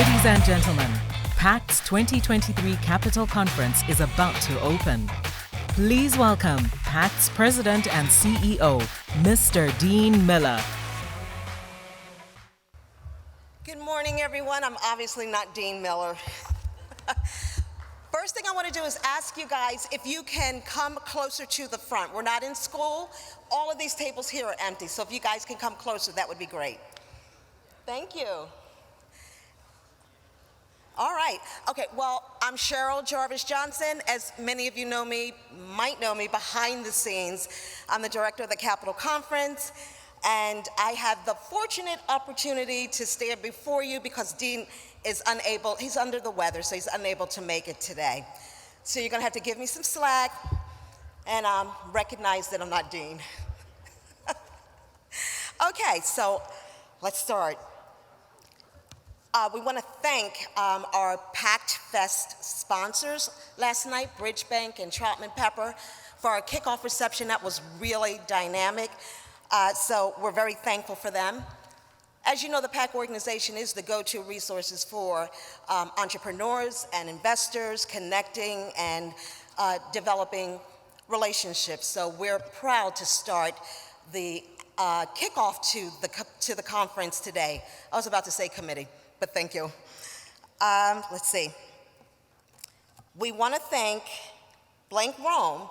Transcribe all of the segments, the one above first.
Ladies and gentlemen, Pact'S 2023 Capital Conference is about to open. Please welcome Pact'S President and CEO, Mr. Dean Miller. Good morning, everyone. I'm obviously not Dean Miller. First thing I want to do is ask you guys if you can come closer to the front. We're not in school. All of these tables here are empty, so if you guys can come closer, that would be great. Thank you. All right. Okay, well, I'm Cheryl Jarvis Johnson. As many of you might know me behind the scenes. I'm the director of the Capital Conference, and I have the fortunate opportunity to stand before you because Dean is unable, he's under the weather, so he's unable to make it today. So you're gonna have to give me some slack and recognize that I'm not Dean. Okay, so let's start. We want to thank our Pact'S sponsors last night, Bridge Bank and Troutman Pepper, for our kickoff reception. That was really dynamic. So we're very thankful for them. As you know, the PAC organization is the go-to resources for entrepreneurs and investors connecting and developing relationships. So we're proud to start the kickoff to the conference today. I was about to say committee, but thank you. Let's see. We want to thank Blank Rome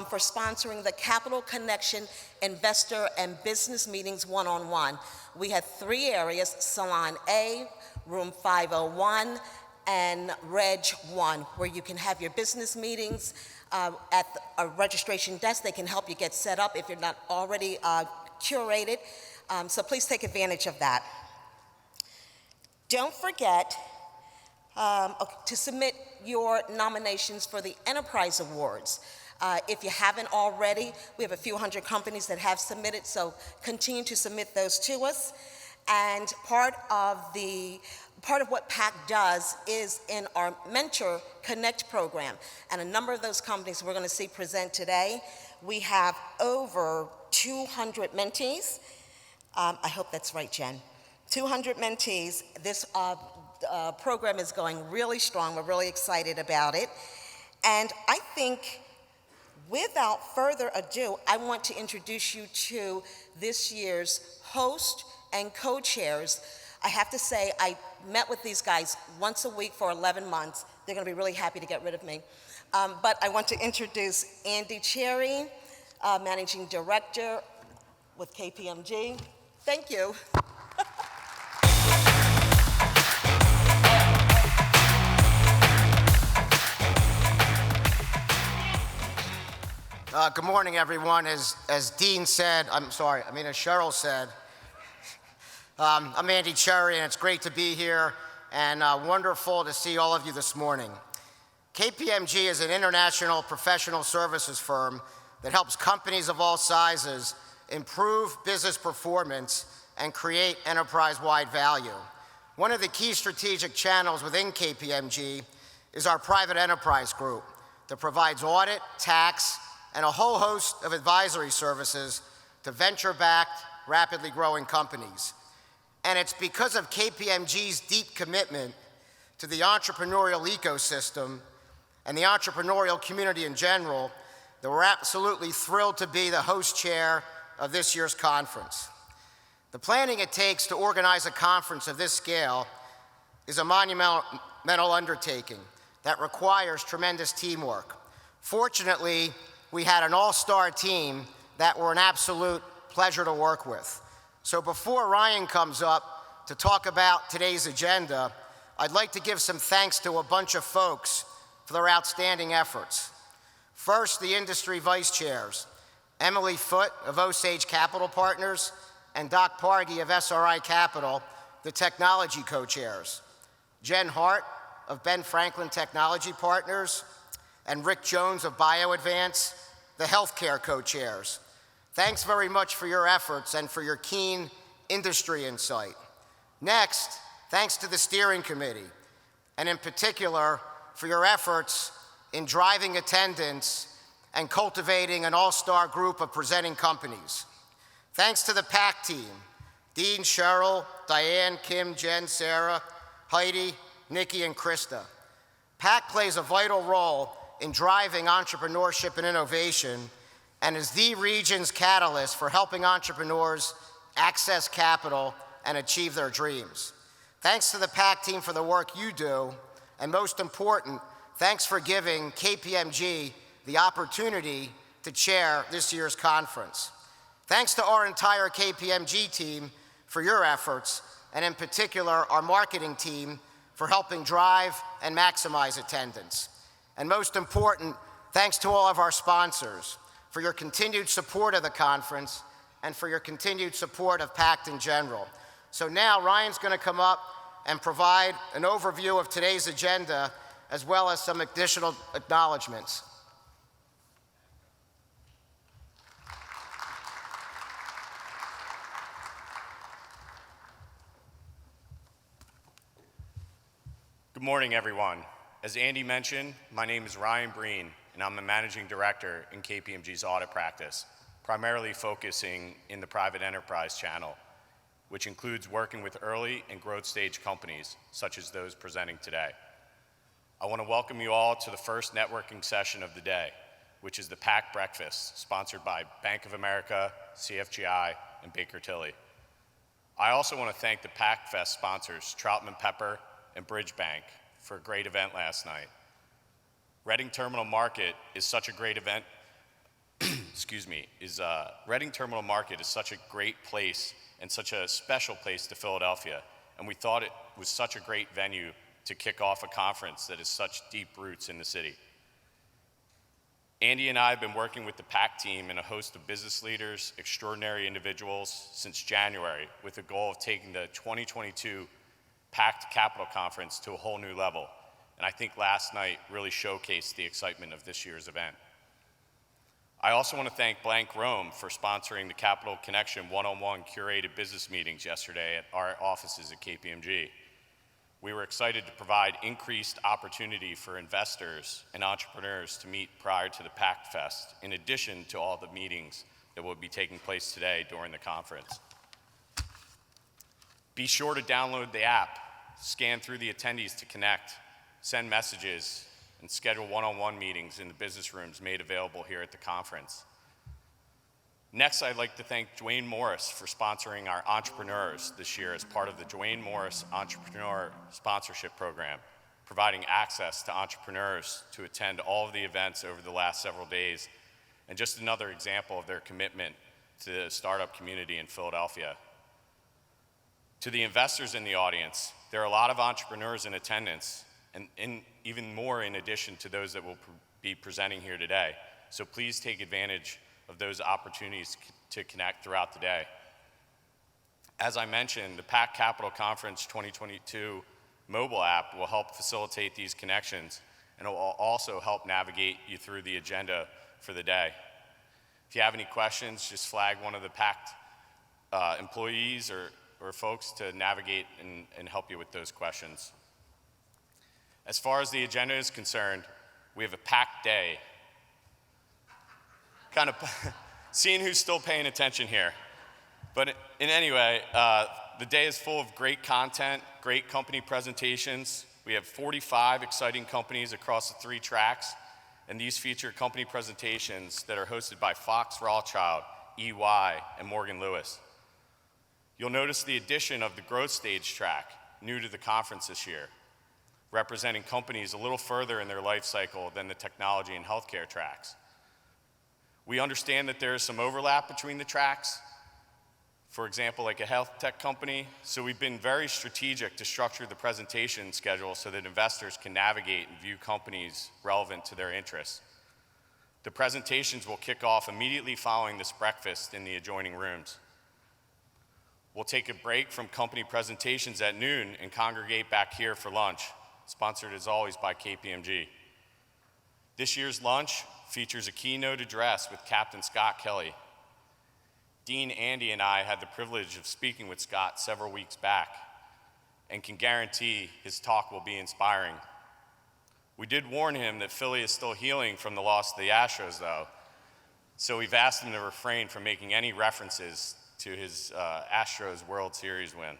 for sponsoring the Capital Connection Investor and Business Meetings one-on-one. We had 3 areas, Salon A, Room 501, and Reg 1, where you can have your business meetings at a registration desk. They can help you get set up if you're not already curated. So please take advantage of that. Don't forget to submit your nominations for the Enterprise Awards. If you haven't already, we have a few hundred companies that have submitted, so continue to submit those to us. And part of what PAC does is in our Mentor Connect program. And a number of those companies we're going to see present today. We have over 200 mentees. I hope that's right, Jen. 200 mentees. This program is going really strong. We're really excited about it. And I think, without further ado, I want to introduce you to this year's host and co-chairs. I have to say, I met with these guys once a week for 11 months. They're going to be really happy to get rid of me. But I want to introduce Andy Cherry, Managing Director with KPMG. Thank you. Good morning, everyone. As Dean said, as Cheryl said, I'm Andy Cherry, and it's great to be here, and wonderful to see all of you this morning. KPMG is an international professional services firm that helps companies of all sizes improve business performance and create enterprise-wide value. One of the key strategic channels within KPMG is our private enterprise group that provides audit, tax, and a whole host of advisory services to venture-backed, rapidly growing companies. And it's because of KPMG's deep commitment to the entrepreneurial ecosystem and the entrepreneurial community in general that we're absolutely thrilled to be the host chair of this year's conference. The planning it takes to organize a conference of this scale is a monumental undertaking that requires tremendous teamwork. Fortunately, we had an all-star team that were an absolute pleasure to work with. So before Ryan comes up to talk about today's agenda, I'd like to give some thanks to a bunch of folks for their outstanding efforts. First, the industry vice chairs, Emily Foote of Osage Capital Partners and Doc Pargy of SRI Capital, the technology co-chairs. Jen Hart of Ben Franklin Technology Partners, and Rick Jones of BioAdvance, the healthcare co-chairs. Thanks very much for your efforts and for your keen industry insight. Next, thanks to the steering committee, and in particular for your efforts in driving attendance and cultivating an all-star group of presenting companies. Thanks to the PAC team, Dean, Cheryl, Diane, Kim, Jen, Sarah, Heidi, Nikki, and Krista. PACT plays a vital role in driving entrepreneurship and innovation and is the region's catalyst for helping entrepreneurs access capital and achieve their dreams. Thanks to the PACT team for the work you do, and most important, thanks for giving KPMG the opportunity to chair this year's conference. Thanks to our entire KPMG team for your efforts, and in particular, our marketing team for helping drive and maximize attendance. And most important, thanks to all of our sponsors for your continued support of the conference and for your continued support of PACT in general. So now Ryan's going to come up and provide an overview of today's agenda as well as some additional acknowledgments. Good morning, everyone. As Andy mentioned, my name is Ryan Breen, and I'm the Managing Director in KPMG's audit practice, primarily focusing in the private enterprise channel, which includes working with early and growth stage companies, such as those presenting today. I want to welcome you all to the first networking session of the day, which is the PACT Breakfast, sponsored by Bank of America, CFGI, and Baker Tilly. I also want to thank the Pact'S sponsors, Troutman Pepper and Bridge Bank, for a great event last night. Reading Terminal Market is such a great event, Reading Terminal Market is such a great place and such a special place to Philadelphia, and we thought it was such a great venue to kick off a conference that has such deep roots in the city. Andy and I have been working with the PACT team and a host of business leaders, extraordinary individuals since January with the goal of taking the 2022 PACT Capital Conference to a whole new level. And I think last night really showcased the excitement of this year's event. I also want to thank Blank Rome for sponsoring the Capital Connection one-on-one curated business meetings yesterday at our offices at KPMG. We were excited to provide increased opportunity for investors and entrepreneurs to meet prior to the PACT Fest, in addition to all the meetings that will be taking place today during the conference. Be sure to download the app, scan through the attendees to connect, send messages, and schedule one-on-one meetings in the business rooms made available here at the conference. Next, I'd like to thank Dwayne Morris for sponsoring our entrepreneurs this year as part of the Dwayne Morris Entrepreneur Sponsorship Program, providing access to entrepreneurs to attend all of the events over the last several days, and just another example of their commitment to the startup community in Philadelphia. To the investors in the audience, there are a lot of entrepreneurs in attendance, and even more in addition to those that will be presenting here today. So please take advantage of those opportunities to connect throughout the day. As I mentioned, the PACT Capital Conference 2022 mobile app will help facilitate these connections, and it will also help navigate you through the agenda for the day. If you have any questions, just flag one of the PACT employees or folks to navigate and help you with those questions. As far as the agenda is concerned, we have a packed day. Kind of seeing who's still paying attention here. But in any way, the day is full of great content, great company presentations. We have 45 exciting companies across the 3 tracks, and these feature company presentations that are hosted by Fox Rothschild, EY, and Morgan Lewis. You'll notice the addition of the growth stage track, new to the conference this year, representing companies a little further in their life cycle than the technology and healthcare tracks. We understand that there is some overlap between the tracks, for example, like a health tech company, so we've been very strategic to structure the presentation schedule so that investors can navigate and view companies relevant to their interests. The presentations will kick off immediately following this breakfast in the adjoining rooms. We'll take a break from company presentations at noon and congregate back here for lunch, sponsored as always by KPMG. This year's lunch features a keynote address with Captain Scott Kelly. Dean Andy and I had the privilege of speaking with Scott several weeks back and can guarantee his talk will be inspiring. We did warn him that Philly is still healing from the loss of the Astros, though, so we've asked him to refrain from making any references to his Astros World Series win.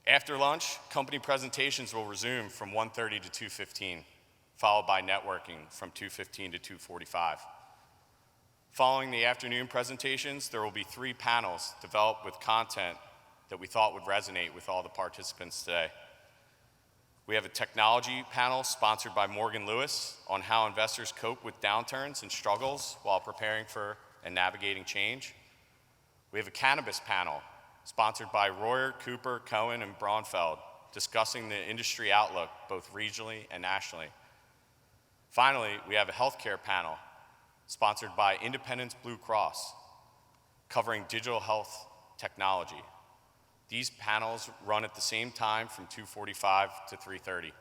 After lunch, company presentations will resume from 1:30 to 2:15, followed by networking from 2:15 to 2:45. Following the afternoon presentations, there will be 3 panels developed with content that we thought would resonate with all the participants today. We have a technology panel sponsored by Morgan Lewis on how investors cope with downturns and struggles while preparing for and navigating change. We have a cannabis panel sponsored by Royer, Cooper, Cohen, and Braunfeld, discussing the industry outlook both regionally and nationally. Finally, we have a healthcare panel sponsored by Independence Blue Cross, covering digital health technology. These panels run at the same time from 2:45 to 3:30.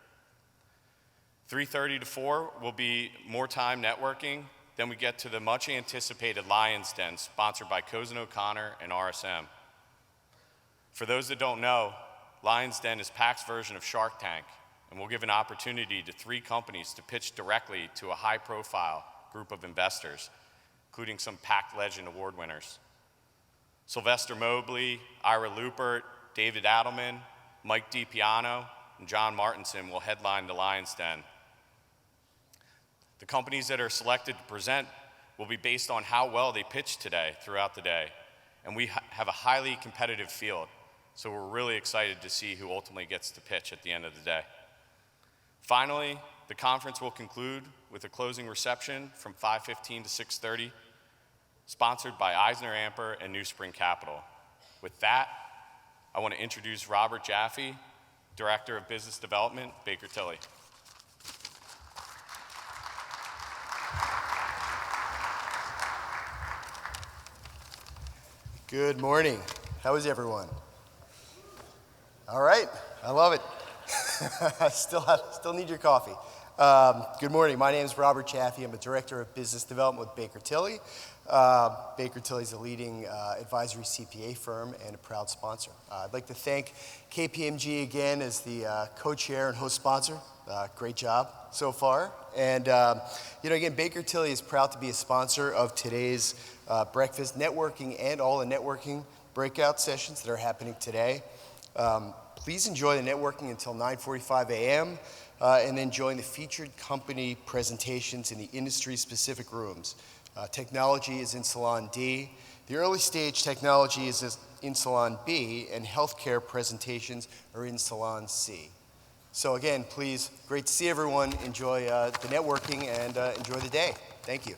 3:30 to 4 will be more time networking. Then we get to the much anticipated Lion's Den, sponsored by Cozen O'Connor and RSM. For those that don't know, Lion's Den is Pact's version of Shark Tank, and will give an opportunity to 3 companies to pitch directly to a high-profile group of investors, including some Pact Legend Award winners. Sylvester Mobley, Ira Lupert, David Adelman, Mike DiPiano, and John Martinson will headline the Lion's Den. The companies that are selected to present will be based on how well they pitch today throughout the day, and we have a highly competitive field, so we're really excited to see who ultimately gets to pitch at the end of the day. Finally, the conference will conclude with a closing reception from 5:15 to 6:30, sponsored by Eisner Amper and New Spring Capital. With that, I want to introduce Robert Jaffe, Director of Business Development, Baker Tilly. Good morning. How is everyone? All right, I love it. I still need your coffee. Good morning. My name is Robert Jaffe. I'm a Director of Business Development with Baker Tilly. Baker Tilly is a leading advisory CPA firm and a proud sponsor. I'd like to thank KPMG again as the co-chair and host sponsor. Great job so far. And again, Baker Tilly is proud to be a sponsor of today's breakfast networking and all the networking breakout sessions that are happening today. Please enjoy the networking until 9:45 a.m. And then join the featured company presentations in the industry-specific rooms. Technology is in Salon D. The early stage technology is in Salon B, and healthcare presentations are in Salon C. So again, please, great to see everyone. Enjoy the networking and enjoy the day. Thank you.